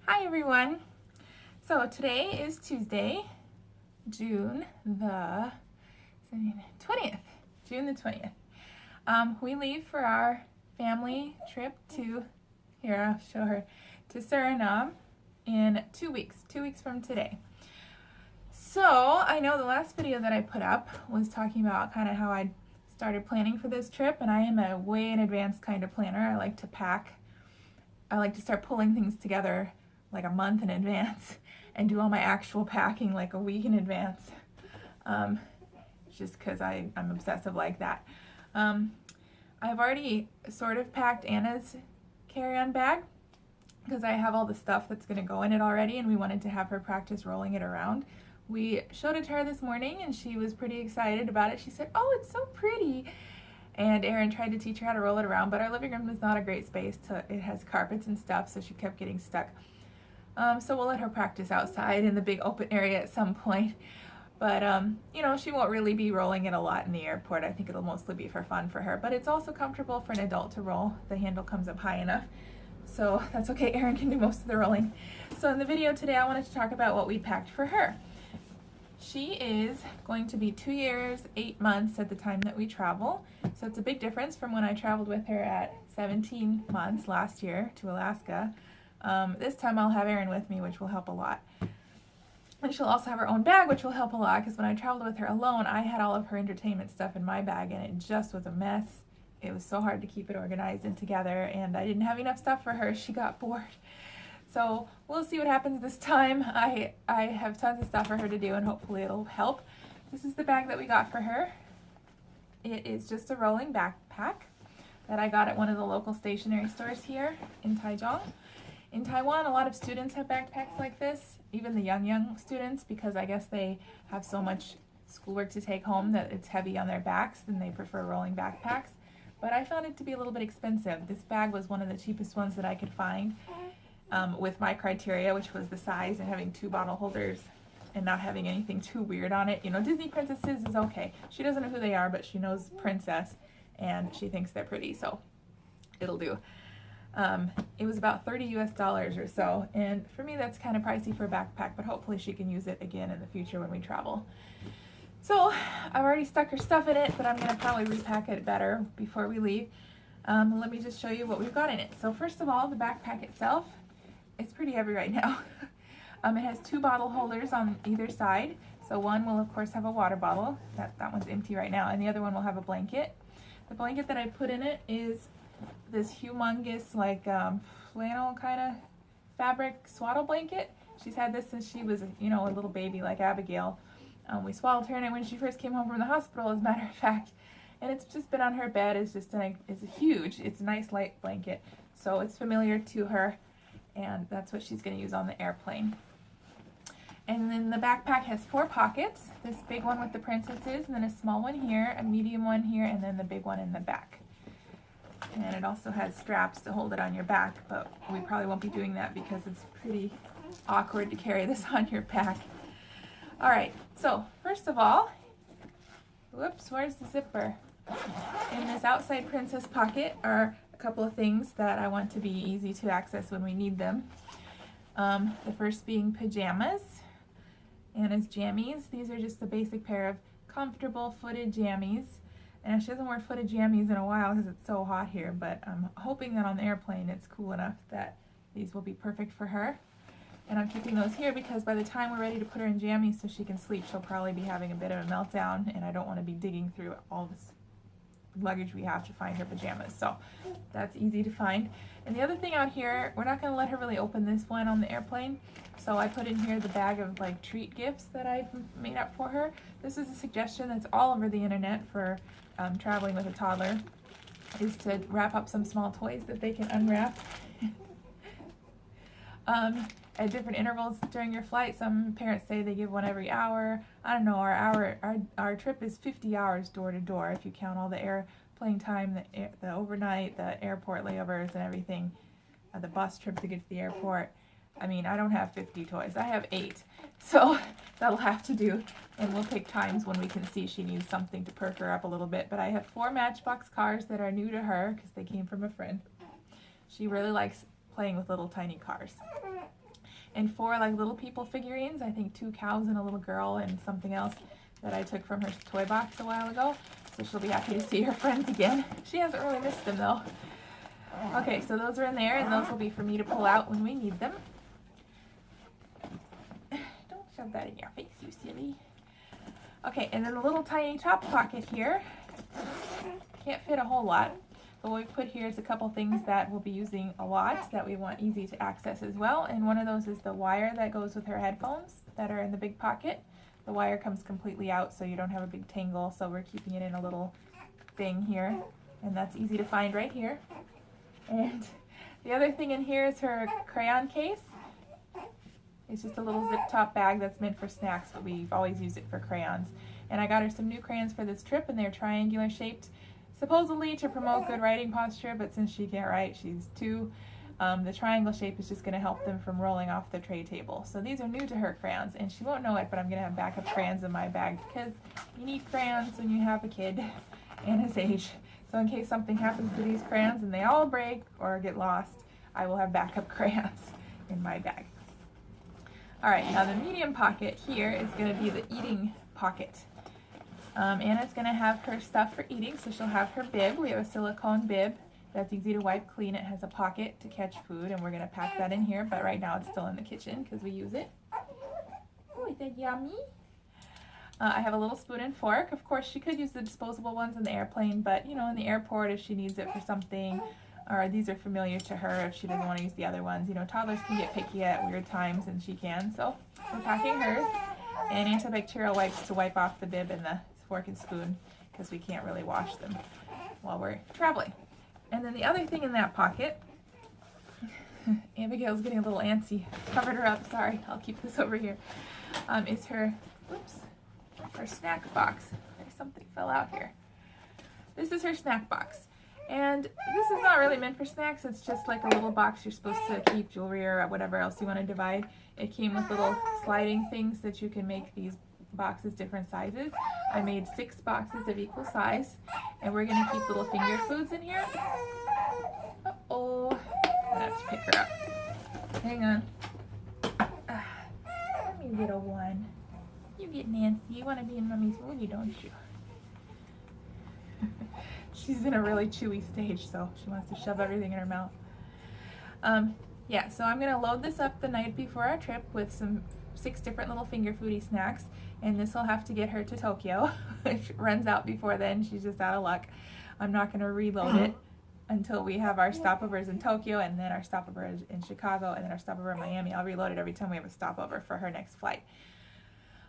Hi everyone. So today is Tuesday, June the 20th. June the 20th. We leave for our family trip to, here I'll show her, to Suriname in 2 weeks, 2 weeks from today. So I know the last video that I put up was talking about kind of how I started planning for this trip, and I am a way in advance kind of planner. I like to pack. I like to start pulling things together like a month in advance and do all my actual packing like a week in advance, just because I'm obsessive like that. I've already sort of packed Anna's carry-on bag because I have all the stuff that's going to go in it already, and we wanted to have her practice rolling it around. We showed it to her this morning and she was pretty excited about it. She said, "Oh, it's so pretty." And Erin tried to teach her how to roll it around, but our living room is not a great space. It has carpets and stuff, so she kept getting stuck. So we'll let her practice outside in the big open area at some point. But, you know, she won't really be rolling it a lot in the airport. I think it'll mostly be for fun for her. But it's also comfortable for an adult to roll. The handle comes up high enough. So that's okay. Erin can do most of the rolling. So in the video today, I wanted to talk about what we packed for her. She is going to be 2 years, 8 months at the time that we travel. So it's a big difference from when I traveled with her at 17 months last year to Alaska. This time I'll have Erin with me, which will help a lot. And she'll also have her own bag, which will help a lot, because when I traveled with her alone, I had all of her entertainment stuff in my bag, and it just was a mess. It was so hard to keep it organized and together, and I didn't have enough stuff for her. She got bored. So we'll see what happens this time. I have tons of stuff for her to do, and hopefully it'll help. This is the bag that we got for her. It is just a rolling backpack that I got at one of the local stationery stores here in Taiwan. In Taiwan, a lot of students have backpacks like this, even the young students, because I guess they have so much schoolwork to take home that it's heavy on their backs, and they prefer rolling backpacks. But I found it to be a little bit expensive. This bag was one of the cheapest ones that I could find with my criteria, which was the size and having 2 bottle holders and not having anything too weird on it. You know, Disney princesses is okay. She doesn't know who they are, but she knows princess, and she thinks they're pretty, so it'll do. It was about $30 US or so, and for me that's kind of pricey for a backpack, but hopefully she can use it again in the future when we travel. So I've already stuck her stuff in it, but I'm going to probably repack it better before we leave. Let me just show you what we've got in it. So first of all, the backpack itself is pretty heavy right now. It has 2 bottle holders on either side. So one will of course have a water bottle, that one's empty right now, and the other one will have a blanket. The blanket that I put in it is this humongous like flannel kind of fabric swaddle blanket. She's had this since she was, you know, a little baby like Abigail. We swaddled her in it when she first came home from the hospital, as a matter of fact, and it's just been on her bed. It's huge. It's a nice light blanket, so it's familiar to her, and that's what she's going to use on the airplane. And then the backpack has 4 pockets. This big one with the princesses, and then a small one here, a medium one here, and then the big one in the back. And it also has straps to hold it on your back, but we probably won't be doing that because it's pretty awkward to carry this on your back. Alright, so first of all, whoops, where's the zipper? In this outside princess pocket are a couple of things that I want to be easy to access when we need them. The first being pajamas. Anna's jammies. These are just the basic pair of comfortable footed jammies. And she hasn't worn footed jammies in a while because it's so hot here, but I'm hoping that on the airplane it's cool enough that these will be perfect for her. And I'm keeping those here because by the time we're ready to put her in jammies so she can sleep, she'll probably be having a bit of a meltdown, and I don't want to be digging through all this luggage we have to find her pajamas. So that's easy to find. And the other thing out here, we're not going to let her really open this one on the airplane, so I put in here the bag of like treat gifts that I've made up for her. This is a suggestion that's all over the internet for traveling with a toddler, is to wrap up some small toys that they can unwrap at different intervals during your flight. Some parents say they give one every hour. I don't know, our trip is 50 hours door to door if you count all the airplane time, the overnight, the airport layovers and everything, the bus trip to get to the airport. I mean, I don't have 50 toys, I have 8, so that'll have to do, and we'll pick times when we can see she needs something to perk her up a little bit. But I have 4 Matchbox cars that are new to her because they came from a friend. She really likes playing with little tiny cars. and 4 like little people figurines. I think 2 cows and a little girl and something else that I took from her toy box a while ago. So she'll be happy to see her friends again. She hasn't really missed them though. Okay, so those are in there, and those will be for me to pull out when we need them. Don't shove that in your face, you silly. Okay, and then the little tiny top pocket here. Can't fit a whole lot, but what we put here is a couple things that we'll be using a lot that we want easy to access as well. And one of those is the wire that goes with her headphones that are in the big pocket. The wire comes completely out so you don't have a big tangle, so we're keeping it in a little thing here, and that's easy to find right here. And the other thing in here is her crayon case. It's just a little zip top bag that's meant for snacks, but we've always used it for crayons. And I got her some new crayons for this trip, and they're triangular shaped, supposedly to promote good writing posture, but since she can't write, she's 2, the triangle shape is just going to help them from rolling off the tray table. So these are new to her crayons, and she won't know it, but I'm going to have backup crayons in my bag because you need crayons when you have a kid and his age. So in case something happens to these crayons and they all break or get lost, I will have backup crayons in my bag. Alright, now the medium pocket here is going to be the eating pocket. Anna's going to have her stuff for eating, so she'll have her bib. We have a silicone bib that's easy to wipe clean. It has a pocket to catch food, and we're going to pack that in here, but right now it's still in the kitchen because we use it. Oh, is that yummy? I have a little spoon and fork. Of course, she could use the disposable ones in the airplane, but you know, in the airport, if she needs it for something, or these are familiar to her if she doesn't want to use the other ones. You know, toddlers can get picky at weird times, and she can, so we're packing hers. And antibacterial wipes to wipe off the bib and the fork and spoon, because we can't really wash them while we're traveling. And then the other thing in that pocket, Abigail's getting a little antsy. Covered her up, sorry, I'll keep this over here, is her, whoops, her snack box. There's something fell out here. This is her snack box. And this is not really meant for snacks. It's just like a little box you're supposed to keep jewelry or whatever else you want to divide. It came with little sliding things that you can make these boxes different sizes. I made 6 boxes of equal size, and we're going to keep little finger foods in here. Uh-oh. I have to pick her up. Hang on. Let me little one. You get Nancy. You want to be in Mommy's woody, don't you? She's in a really chewy stage, so she wants to shove everything in her mouth. Yeah, so I'm going to load this up the night before our trip with some 6 different little finger foodie snacks, and this will have to get her to Tokyo. If it runs out before then, she's just out of luck. I'm not going to reload it until we have our stopovers in Tokyo, and then our stopover in Chicago, and then our stopover in Miami. I'll reload it every time we have a stopover for her next flight.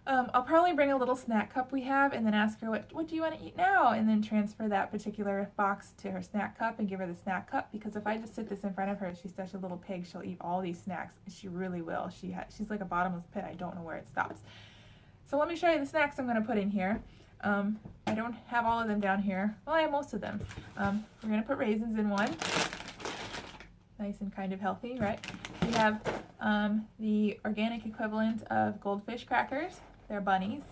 I'll probably bring a little snack cup we have and then ask her, what do you want to eat now? And then transfer that particular box to her snack cup and give her the snack cup, because if I just sit this in front of her, she's such a little pig, she'll eat all these snacks. She really will. She's like a bottomless pit. I don't know where it stops. So let me show you the snacks I'm going to put in here. I don't have all of them down here. Well, I have most of them. We're going to put raisins in one. Nice and kind of healthy, right? We have the organic equivalent of goldfish crackers. They're bunnies.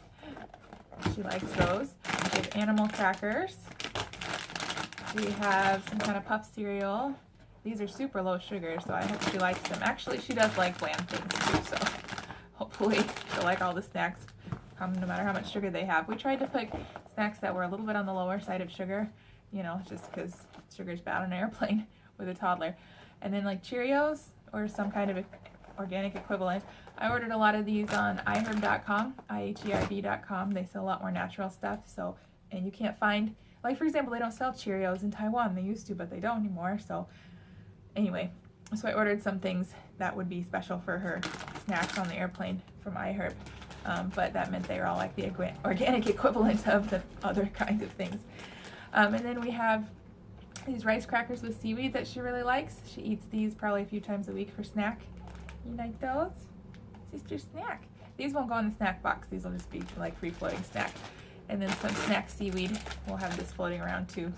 She likes those. We have animal crackers. We have some kind of puff cereal. These are super low sugar, so I hope she likes them. Actually, she does like bland things too, so hopefully she'll like all the snacks, no matter how much sugar they have. We tried to pick snacks that were a little bit on the lower side of sugar, you know, just because sugar's bad on an airplane with a toddler. And then like Cheerios or some kind of organic equivalent. I ordered a lot of these on iherb.com, IHERB.com. They sell a lot more natural stuff, so, and you can't find, like for example, they don't sell Cheerios in Taiwan. They used to, but they don't anymore. So anyway, so I ordered some things that would be special for her snacks on the airplane from iHerb. But that meant they were all like the organic equivalent of the other kinds of things. And then we have these rice crackers with seaweed that she really likes. She eats these probably a few times a week for snack. You like those? Sister snack. These won't go in the snack box. These will just be like free floating snack. And then some snack seaweed. We'll have this floating around too.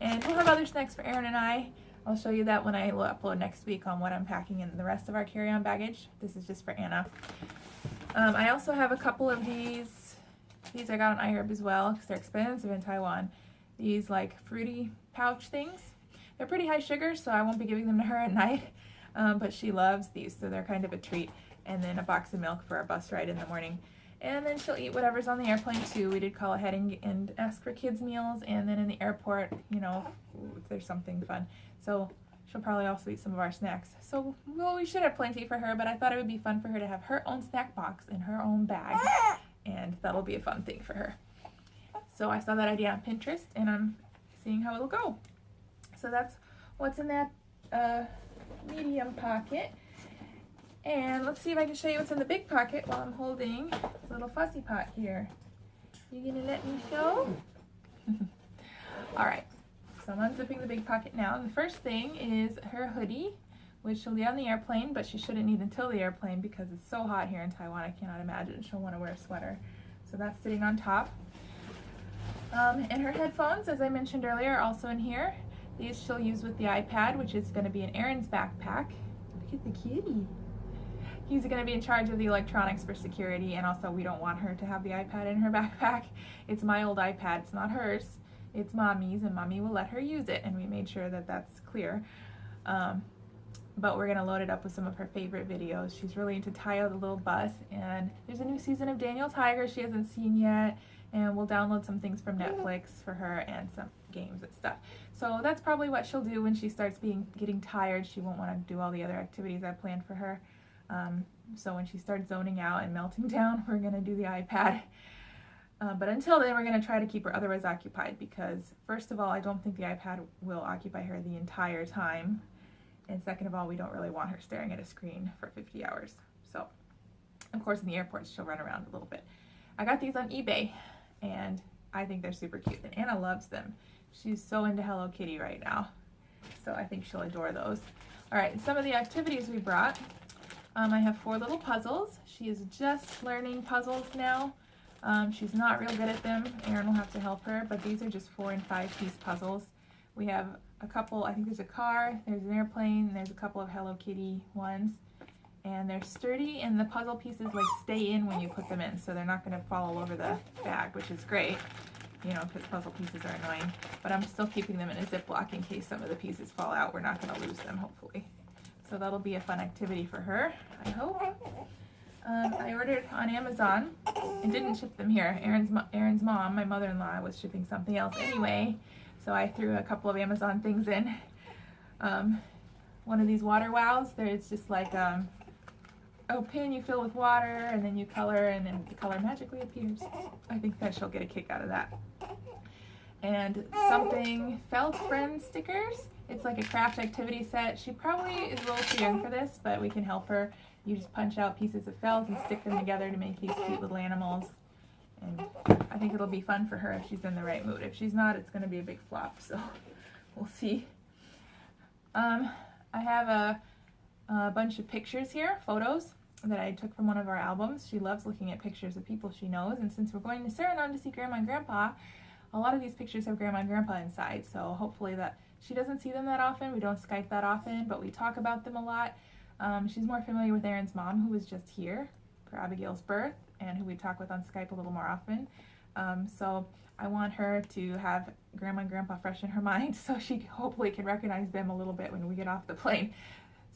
And we'll have other snacks for Erin and I. I'll show you that when I upload next week on what I'm packing in the rest of our carry-on baggage. This is just for Anna. I also have a couple of these. These I got on iHerb as well because they're expensive in Taiwan. These like fruity pouch things. They're pretty high sugar, so I won't be giving them to her at night. but she loves these, so they're kind of a treat. And then a box of milk for our bus ride in the morning. And then she'll eat whatever's on the airplane too. We did call ahead and ask for kids' meals, and then in the airport, you know, if there's something fun. So she'll probably also eat some of our snacks. So, well, we should have plenty for her, but I thought it would be fun for her to have her own snack box in her own bag, and that'll be a fun thing for her. So I saw that idea on Pinterest, and I'm seeing how it'll go. So that's what's in that medium pocket. And let's see if I can show you what's in the big pocket while I'm holding a little fussy pot here. You gonna let me show? All right, so I'm unzipping the big pocket now. And the first thing is her hoodie, which she'll be on the airplane, but she shouldn't need until the airplane because it's so hot here in Taiwan. I cannot imagine she'll want to wear a sweater. So that's sitting on top. And her headphones, as I mentioned earlier, are also in here. These she'll use with the iPad, which is going to be in Aaron's backpack. Look at the kitty. He's going to be in charge of the electronics for security, and also we don't want her to have the iPad in her backpack. It's my old iPad, it's not hers. It's Mommy's, and Mommy will let her use it, and we made sure that that's clear. But we're going to load it up with some of her favorite videos. She's really into Tayo the little bus, and there's a new season of Daniel Tiger she hasn't seen yet, and we'll download some things from Netflix for her and some games and stuff. So that's probably what she'll do when she starts getting tired. She won't want to do all the other activities I planned for her. So when she starts zoning out and melting down, we're going to do the iPad. But until then, we're going to try to keep her otherwise occupied because, first of all, I don't think the iPad will occupy her the entire time. And second of all, we don't really want her staring at a screen for 50 hours. So, of course, in the airports, she'll run around a little bit. I got these on eBay, and I think they're super cute. And Anna loves them. She's so into Hello Kitty right now. So I think she'll adore those. All right, some of the activities we brought. I have 4 little puzzles. She is just learning puzzles now. She's not real good at them. Aaron will have to help her, but these are just 4 and 5 piece puzzles. We have a couple, I think there's a car, there's an airplane, and there's a couple of Hello Kitty ones. And they're sturdy, and the puzzle pieces like stay in when you put them in, so they're not going to fall all over the bag, which is great, you know, because puzzle pieces are annoying. But I'm still keeping them in a Ziploc in case some of the pieces fall out. We're not going to lose them, hopefully. So that'll be a fun activity for her, I hope. I ordered on Amazon and didn't ship them here. Aaron's mom, my mother-in-law, was shipping something else anyway, so I threw a couple of Amazon things in. One of these water wows, there's just like a pin you fill with water and then you color and then the color magically appears. I think that she'll get a kick out of that. And something felt friend stickers. It's like a craft activity set. She probably is a little too young for this, but we can help her. You just punch out pieces of felt and stick them together to make these cute little animals. And I think it'll be fun for her if she's in the right mood. If she's not, it's going to be a big flop, so we'll see. I have a bunch of pictures here, photos that I took from one of our albums. She loves looking at pictures of people she knows, and since we're going to Suriname to see Grandma and Grandpa, a lot of these pictures have Grandma and Grandpa inside, so hopefully that she doesn't see them that often. We don't Skype that often, but we talk about them a lot. She's more familiar with Aaron's mom, who was just here for Abigail's birth, and who we talk with on Skype a little more often. So I want her to have Grandma and Grandpa fresh in her mind, so she hopefully can recognize them a little bit when we get off the plane.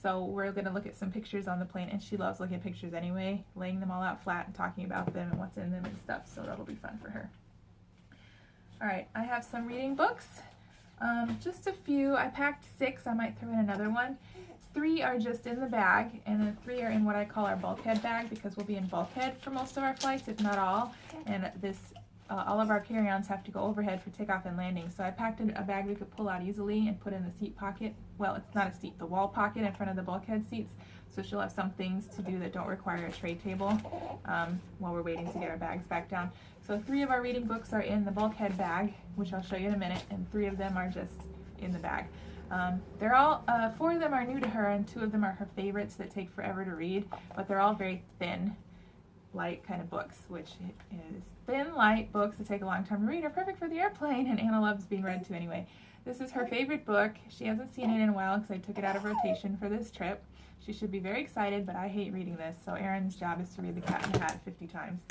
So we're going to look at some pictures on the plane, and she loves looking at pictures anyway, laying them all out flat and talking about them and what's in them and stuff, so that'll be fun for her. All right, I have some reading books. Just a few. I packed 6. I might throw in another one. 3 are just in the bag, and then 3 are in what I call our bulkhead bag because we'll be in bulkhead for most of our flights, if not all. And all of our carry-ons have to go overhead for takeoff and landing. So I packed a bag we could pull out easily and put in the seat pocket. Well, it's not a seat, the wall pocket in front of the bulkhead seats. So she'll have some things to do that don't require a tray table while we're waiting to get our bags back down. So 3 of our reading books are in the bulkhead bag, which I'll show you in a minute, and 3 of them are just in the bag. They're all, 4 of them are new to her, and 2 of them are her favorites that take forever to read, but they're all very thin, light kind of books, which is thin, light books that take a long time to read are perfect for the airplane, and Anna loves being read to anyway. This is her favorite book. She hasn't seen it in a while because I took it out of rotation for this trip. She should be very excited, but I hate reading this, so Aaron's job is to read The Cat in the Hat 50 times.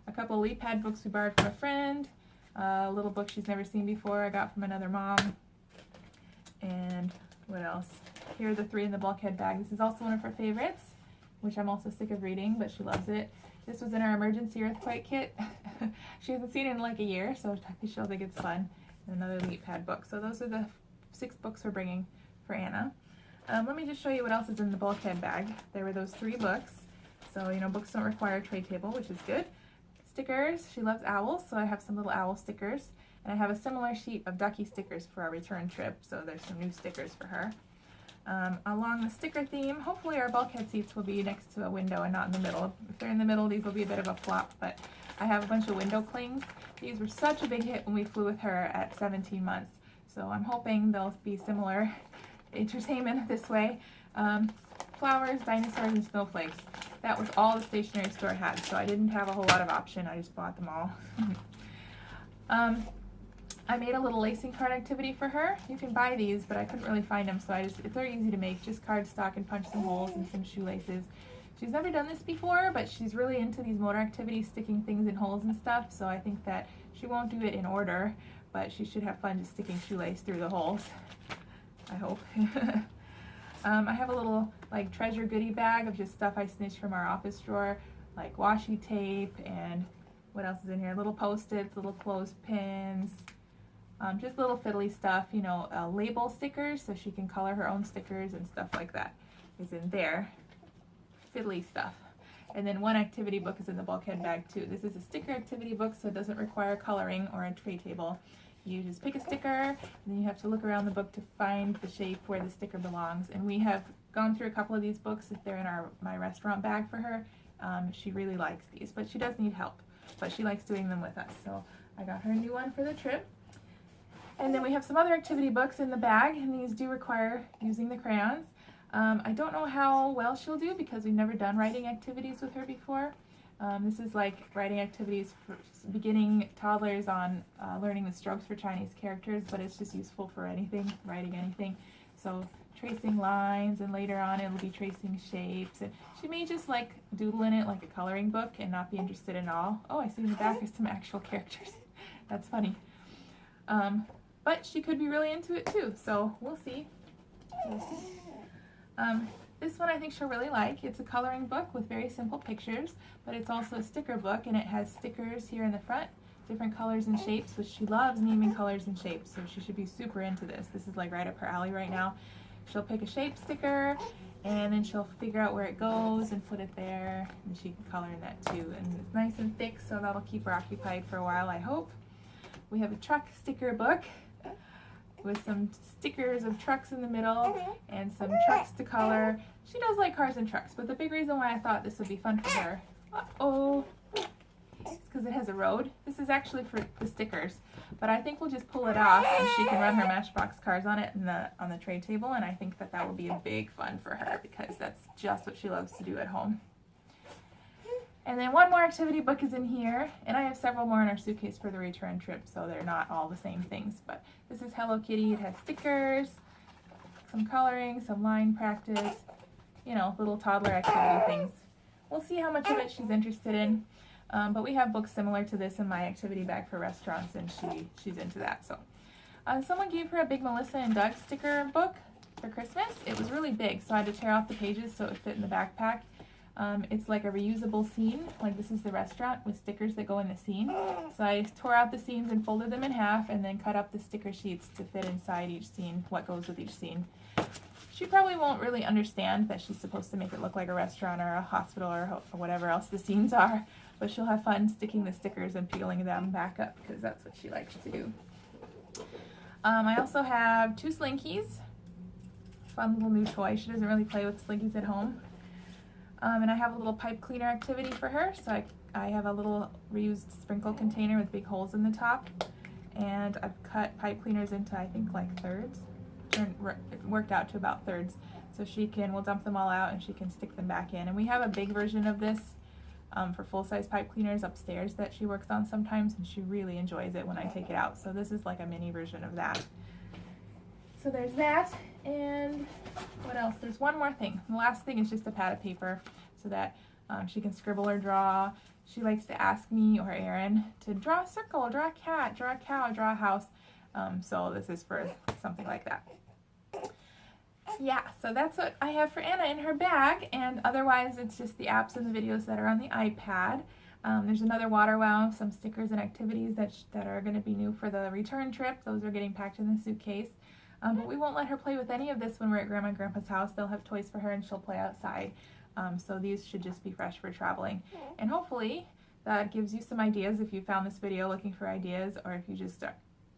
A couple of leap pad books we borrowed from a friend, a little book she's never seen before I got from another mom, and what else? here are the 3 in the bulkhead bag. This is also one of her favorites, which I'm also sick of reading, but she loves it. This was in our emergency earthquake kit. She hasn't seen it in like a year, so she'll think it's fun. And another Leap Pad book. So those are the 6 books we're bringing for Anna. Let me just show you what else is in the bulkhead bag. There were those 3 books. So, you know, books don't require a tray table, which is good. Stickers. She loves owls, so I have some little owl stickers. And I have a similar sheet of ducky stickers for our return trip, so there's some new stickers for her. Along the sticker theme, hopefully our bulkhead seats will be next to a window and not in the middle. If they're in the middle, these will be a bit of a flop, but I have a bunch of window clings. These were such a big hit when we flew with her at 17 months, so I'm hoping they'll be similar entertainment this way. Flowers, dinosaurs, and snowflakes. That was all the stationery store had, so I didn't have a whole lot of option. I just bought them all. I made a little lacing card activity for her. You can buy these, but I couldn't really find them, so they're easy to make. Just cardstock and punch some holes and some shoelaces. She's never done this before, but she's really into these motor activities, sticking things in holes and stuff, so I think that she won't do it in order, but she should have fun just sticking shoelace through the holes. I hope. I have a little like treasure goodie bag of just stuff I snitched from our office drawer, like washi tape and what else is in here? Little Post-its, little clothespins, just little fiddly stuff, you know, label stickers so she can color her own stickers and stuff like that is in there. Fiddly stuff. And then one activity book is in the bulkhead bag too. This is a sticker activity book, so it doesn't require coloring or a tray table. You just pick a sticker, and then you have to look around the book to find the shape where the sticker belongs. And we have gone through a couple of these books. If they're in my restaurant bag for her, she really likes these, but she does need help. But she likes doing them with us, so I got her a new one for the trip. And then we have some other activity books in the bag, and these do require using the crayons. I don't know how well she'll do because we've never done writing activities with her before. This is like writing activities for beginning toddlers on learning the strokes for Chinese characters, but it's just useful for anything, writing anything. So tracing lines, and later on it'll be tracing shapes. And she may just like doodle in it like a coloring book and not be interested in all. Oh, I see in the back is some actual characters. That's funny. But she could be really into it too, so we'll see. This one I think she'll really like. It's a coloring book with very simple pictures, but it's also a sticker book, and it has stickers here in the front, different colors and shapes, which she loves naming colors and shapes, so she should be super into this. This is like right up her alley right now. She'll pick a shape sticker, and then she'll figure out where it goes and put it there, and she can color in that too. And it's nice and thick, so that'll keep her occupied for a while, I hope. We have a truck sticker book with some stickers of trucks in the middle and some trucks to color. She does like cars and trucks, but the big reason why I thought this would be fun for her, it's because it has a road. This is actually for the stickers, but I think we'll just pull it off and she can run her Matchbox cars on it on the tray table, and I think that will be a big fun for her because that's just what she loves to do at home. And then one more activity book is in here, and I have several more in our suitcase for the return trip, so they're not all the same things. But this is Hello Kitty. It has stickers, some coloring, some line practice, you know, little toddler activity things. We'll see how much of it she's interested in, but we have books similar to this in my activity bag for restaurants, and she's into that. So someone gave her a big Melissa and Doug sticker book for Christmas. It was really big, so I had to tear off the pages so it would fit in the backpack. It's like a reusable scene, like this is the restaurant with stickers that go in the scene. So I tore out the scenes and folded them in half and then cut up the sticker sheets to fit inside each scene, what goes with each scene. She probably won't really understand that she's supposed to make it look like a restaurant or a hospital or whatever else the scenes are, but she'll have fun sticking the stickers and peeling them back up because that's what she likes to do. I also have 2 Slinkies, fun little new toy. She doesn't really play with Slinkies at home. And I have a little pipe cleaner activity for her. So I have a little reused sprinkle container with big holes in the top. And I've cut pipe cleaners into, I think, like thirds. It worked out to about thirds. So we'll dump them all out and she can stick them back in. And we have a big version of this for full-size pipe cleaners upstairs that she works on sometimes. And she really enjoys it when I take it out. So this is like a mini version of that. So there's that, and what else? There's one more thing. The last thing is just a pad of paper so that she can scribble or draw. She likes to ask me or Erin to draw a circle, draw a cat, draw a cow, draw a house. So this is for something like that. Yeah, so that's what I have for Anna in her bag, and otherwise it's just the apps and the videos that are on the iPad. There's another water wow, some stickers and activities that are going to be new for the return trip. Those are getting packed in the suitcase. But we won't let her play with any of this when we're at Grandma and Grandpa's house. They'll have toys for her and she'll play outside. So these should just be fresh for traveling. And hopefully that gives you some ideas if you found this video looking for ideas, or if you just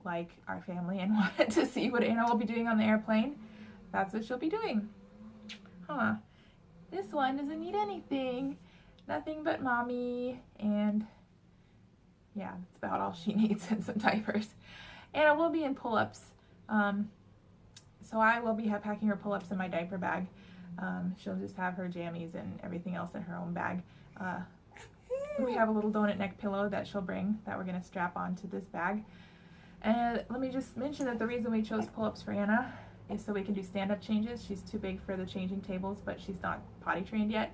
like our family and wanted to see what Anna will be doing on the airplane. That's what she'll be doing. Huh. This one doesn't need anything. Nothing but mommy, and yeah, that's about all she needs, and some diapers. Anna will be in pull-ups, so I will be packing her pull-ups in my diaper bag. She'll just have her jammies and everything else in her own bag. We have a little donut neck pillow that she'll bring that we're going to strap onto this bag. And let me just mention that the reason we chose pull-ups for Anna is so we can do stand-up changes. She's too big for the changing tables, but she's not potty trained yet.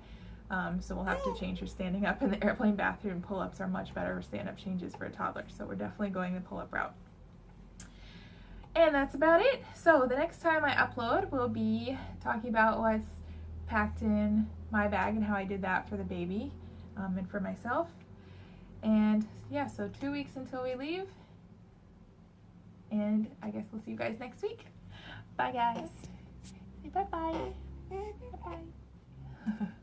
So we'll have to change her standing up in the airplane bathroom. Pull-ups are much better for stand-up changes for a toddler, so we're definitely going the pull-up route. And that's about it. So the next time I upload, we'll be talking about what's packed in my bag and how I did that for the baby and for myself. And yeah, so 2 weeks until we leave. And I guess we'll see you guys next week. Bye, guys. Say bye-bye. Bye-bye.